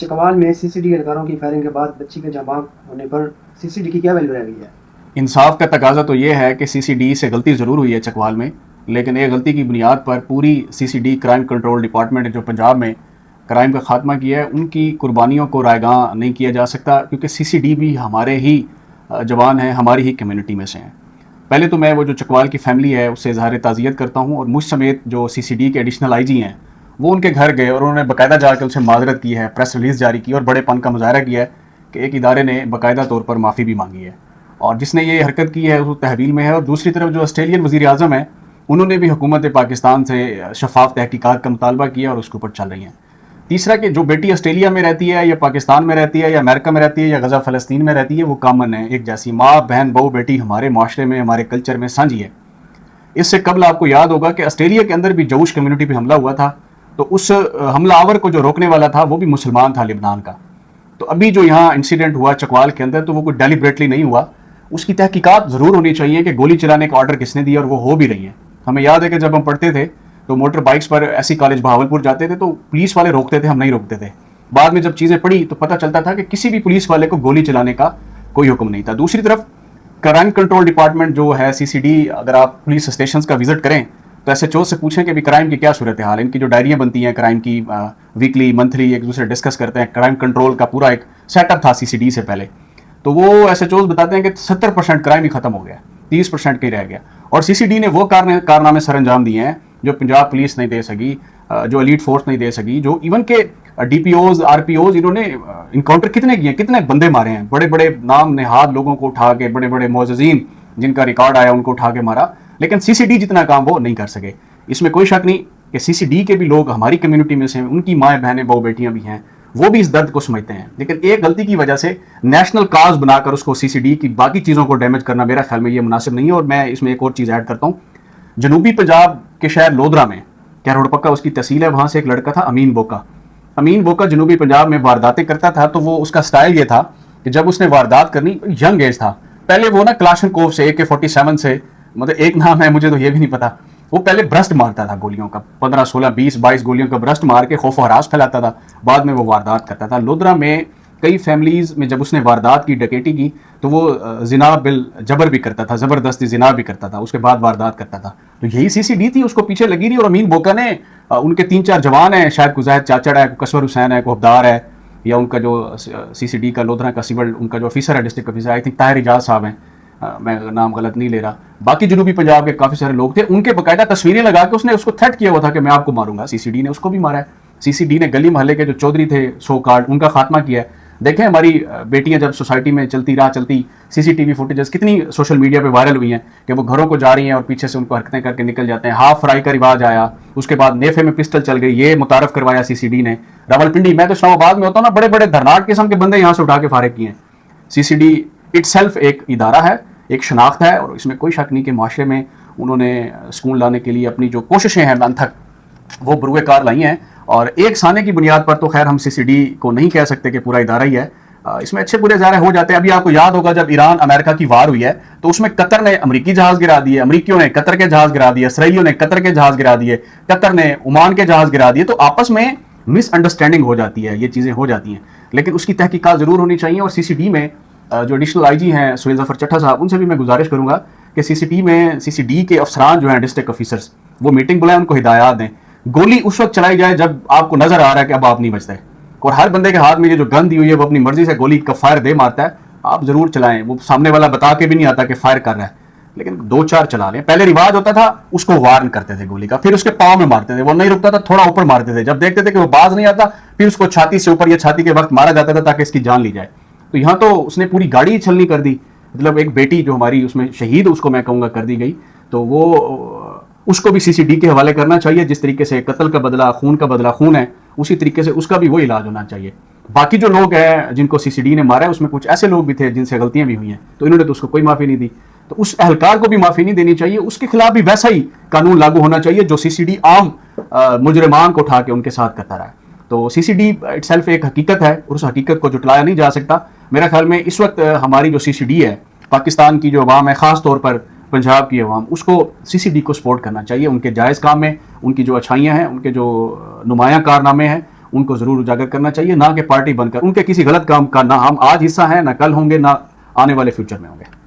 चकवाल में सीसीडी एहलकारों की फायरिंग के बाद बच्ची के जाँ होने पर सीसीडी की क्या वैल्यू रह गई है? इंसाफ का तकाजा तो ये है कि सीसीडी से गलती ज़रूर हुई है चकवाल में, लेकिन ये गलती की बुनियाद पर पूरी सीसीडी क्राइम कंट्रोल डिपार्टमेंट जो पंजाब में क्राइम का खात्मा किया है, उनकी कुर्बानियों को रायगां नहीं किया जा सकता, क्योंकि सीसीडी भी हमारे ही जवान हैं, हमारी ही कम्युनिटी में से हैं। पहले तो मैं वो जो चकवाल की फैमिली है उससे इजहार ताज़ियत करता हूँ, और मुझ समेत जो सीसीडी के एडिशनल आईजी हैं वो उनके घर गए और उन्होंने बाकायदा जाकर उनसे माजरत की है, प्रेस रिलीज़ जारी की और बड़ेपन का मुजाहरा किया है कि एक इदारे ने बाकायदा तौर पर माफ़ी भी मांगी है, और जिसने ये हरकत की है वो तहवील में है। और दूसरी तरफ जो ऑस्ट्रेलियन वज़ीर आज़म है, उन्होंने भी हुकूमत पाकिस्तान से शफाफ तहकीकात का मुतालबा किया और उसके ऊपर चल रही हैं। तीसरा कि जो बेटी ऑस्ट्रेलिया में रहती है या पाकिस्तान में रहती है या अमेरिका में रहती है या गज़ा फ़लस्तीन में रहती है, वो कॉमन है, एक जैसी माँ बहन बहू बेटी हमारे माशरे में, हमारे कल्चर में साझी है। इससे कबल आपको याद होगा कि ऑस्ट्रेलिया के अंदर भी जऊश कम्युनिटी पर हमला हुआ था, तो उस हमलावर को जो रोकने वाला था वो भी मुसलमान था, लिबनान का। तो अभी जो यहाँ इंसिडेंट हुआ चकवाल के अंदर, तो वो कोई डेलिब्रेटली नहीं हुआ, उसकी तहकीकात ज़रूर होनी चाहिए कि गोली चलाने का ऑर्डर किसने दिया, और वो हो भी रही है। हमें याद है कि जब हम पढ़ते थे तो मोटर बाइक्स पर ऐसी कॉलेज बहावलपुर जाते थे तो पुलिस वाले रोकते थे, हम नहीं रोकते थे। बाद में जब चीज़ें पड़ी तो पता चलता था कि किसी भी पुलिस वाले को गोली चलाने का कोई हुक्म नहीं था। दूसरी तरफ क्राइम कंट्रोल डिपार्टमेंट जो है सीसीडी, अगर आप पुलिस स्टेशन का विजिट करें तो एसएचओ से पूछें कि भी क्राइम की क्या सूरत हाल है। इनकी जो डायरियाँ बनती हैं क्राइम की, वीकली मंथली एक दूसरे डिस्कस करते हैं। क्राइम कंट्रोल का पूरा एक सेटअप था सीसीडी से पहले, तो वो एसएचओ बताते हैं कि 70% क्राइम ही खत्म हो गया, 30% कहीं रह गया। और सीसीडी ने वो कारनामे सर अंजाम दिए हैं जो पंजाब पुलिस नहीं दे सकी, जो एलीट फोर्स नहीं दे सकी, जो इवन के डीपीओज आरपीओज, इन्होंने इनकाउंटर कितने किए, कितने बंदे मारे हैं, बड़े बड़े नाम नेहाद लोगों को उठा के, बड़े बड़े मोअज़्ज़ीन जिनका रिकॉर्ड आया उनको उठा के मारा, लेकिन सीसीडी जितना काम वो नहीं कर सके। इसमें कोई शक नहीं कि सीसीडी के भी लोग हमारी कम्युनिटी में से हैं, उनकी माएँ बहनें बहू बेटियाँ भी हैं, वो भी इस दर्द को समझते हैं। लेकिन एक गलती की वजह से नेशनल काज बनाकर उसको सीसीडी की बाकी चीज़ों को डैमेज करना मेरा ख्याल में ये मुनासिब नहीं है। और मैं इसमें एक और चीज़ ऐड करता हूँ, जनूबी पंजाब के शहर लोधरा में, क्या रोड पक्का उसकी तहसील है, वहाँ से एक लड़का था अमीन बोका। अमीन बोका जनूबी पंजाब में वारदातें करता था, तो वो उसका स्टाइल ये था कि जब उसने वारदात करनी, यंग एज था, पहले वो ना क्लाशनकोव से AK-47 से, मतलब एक नाम है मुझे तो ये भी नहीं पता, वो पहले ब्रस्ट मारता था गोलियों का, 15, 16, 20, 22 गोलियों का ब्रस्ट मार के खौफ हरास फैलाता था, बाद में वो वारदात करता था। लोधरा में कई फैमिलीज़ में जब उसने वारदात की, डकैती की, तो वो जिना बिल जबर भी करता था, ज़बरदस्ती जिना भी करता था, उसके बाद वारदात करता था। तो यही सीसीडी थी, उसको पीछे लगी रही। और अमीन बोका ने, उनके 3-4 जवान हैं, शायद कुजैद चाचड़ है, कसवर हुसैन है, कोहबदार है, या उनका जो सीसीडी का लोधरा का सिविल उनका जो ऑफिसर है, district officer, I think Tahir Ijaz साहब हैं, मैं नाम गलत नहीं ले रहा। बाकी जनूबी पंजाब के काफ़ी सारे लोग थे, उनके बाकायदा तस्वीरें लगा के उसने उसको थ्रेट किया हुआ था कि मैं आपको मारूंगा। सीसीडी ने उसको भी मारा है। सीसीडी ने गली मोहल्ले के जो चौधरी थे सो कार्ड, उनका खात्मा किया है। देखें हमारी बेटियां जब सोसाइटी में चलती राह चलती, सीसीटीवी फुटेजेस कितनी सोशल मीडिया पे वायरल हुई हैं कि वो घरों को जा रही हैं और पीछे से उनको हरकतें करके निकल जाते हैं। हाफ फ्राई का रिवाज आया, उसके बाद नेफे में पिस्टल चल गई, ये मुतारफ करवाया सीसीडी ने। रावलपिंडी, मैं तो इस्लामाबाद में होता हूँ ना, बड़े बड़े धरनाट किस्म के बंदे यहाँ से उठा के फारिग किए हैं। सीसीडी इटसेल्फ एक इदारा है, एक शनाख्त है, और इसमें कोई शक नहीं कि माशरे में उन्होंने सुकून लाने के लिए अपनी जो कोशिशें हैं अनथक, वो बरूए कार लाई हैं। और एक साने की बुनियाद पर तो खैर हम सीसीडी को नहीं कह सकते कि पूरा इदारा ही है, इसमें अच्छे बुरे ज़ाहिर हो जाते हैं। अभी आपको याद होगा जब ईरान अमेरिका की वार हुई है तो उसमें कतर ने अमरीकी जहाज़ गिरा दिए, अमरीकियों ने कतर के जहाज़ गिरा दिए, इसराइलियों ने कतर के जहाज़ गिरा दिए, कतर ने ओमान के जहाज़ गिरा दिए। तो आपस में मिसअंडरस्टैंडिंग हो जाती है, ये चीज़ें हो जाती हैं, लेकिन उसकी तहकीकात ज़रूर होनी चाहिए। और सीसीडी में जो एडिशनल आईजी हैं सुहेल ज़फ़र चट्टा साहब, उनसे भी मैं गुजारिश करूँगा कि सीसीडी के अफसरान जो हैं, डिस्ट्रिक्ट ऑफिसर्स, वो मीटिंग बुलाएं, उनको हिदायत दें। गोली उस वक्त चलाई जाए जब आपको नजर आ रहा है कि अब आप नहीं बचते, और हर बंदे के हाथ में ये जो गन दी हुई है वो अपनी मर्जी से गोली का फायर दे मारता है, आप जरूर चलाएं। वो सामने वाला बता के भी नहीं आता कि फायर कर रहा है, लेकिन 2-4 चला लें। पहले रिवाज होता था उसको वार्न करते थे गोली का, फिर उसके पाँव में मारते थे, वो नहीं रुकता था थोड़ा ऊपर मारते थे, जब देखते थे कि वो बाज नहीं आता फिर उसको छाती से ऊपर या छाती के वक्त मारा जाता था ताकि इसकी जान ली जाए। तो यहाँ तो उसने पूरी गाड़ी छलनी कर दी, मतलब एक बेटी जो हमारी उसमें शहीद, उसको मैं कहूँगा कर दी गई। तो वो उसको भी सीसीडी के हवाले करना चाहिए। जिस तरीके से कत्ल का बदला खून है, उसी तरीके से उसका भी वो इलाज होना चाहिए। बाकी जो लोग हैं जिनको सीसीडी ने मारा है, उसमें कुछ ऐसे लोग भी थे जिनसे गलतियां भी हुई हैं, तो इन्होंने तो उसको कोई माफ़ी नहीं दी, तो उस एहलकार को भी माफ़ी नहीं देनी चाहिए। उसके खिलाफ भी वैसा ही कानून लागू होना चाहिए जो सीसीडी आम मुजरिमान को उठा के उनके साथ करता रहा है। तो सीसीडी इटसेल्फ एक हकीकत है और उस हकीकत को जुटलाया नहीं जा सकता। मेरा ख्याल में इस वक्त हमारी जो सीसीडी है, पाकिस्तान की जो अवाम है, ख़ास तौर पर पंजाब की अवाम, उसको सीसीडी को सपोर्ट करना चाहिए। उनके जायज़ काम में, उनकी जो अच्छाइयाँ हैं, उनके जो नुमायाँ कारनामे हैं, उनको ज़रूर उजागर करना चाहिए, ना कि पार्टी बनकर उनके किसी गलत काम का ना हम आज हिस्सा हैं, ना कल होंगे, ना आने वाले फ्यूचर में होंगे।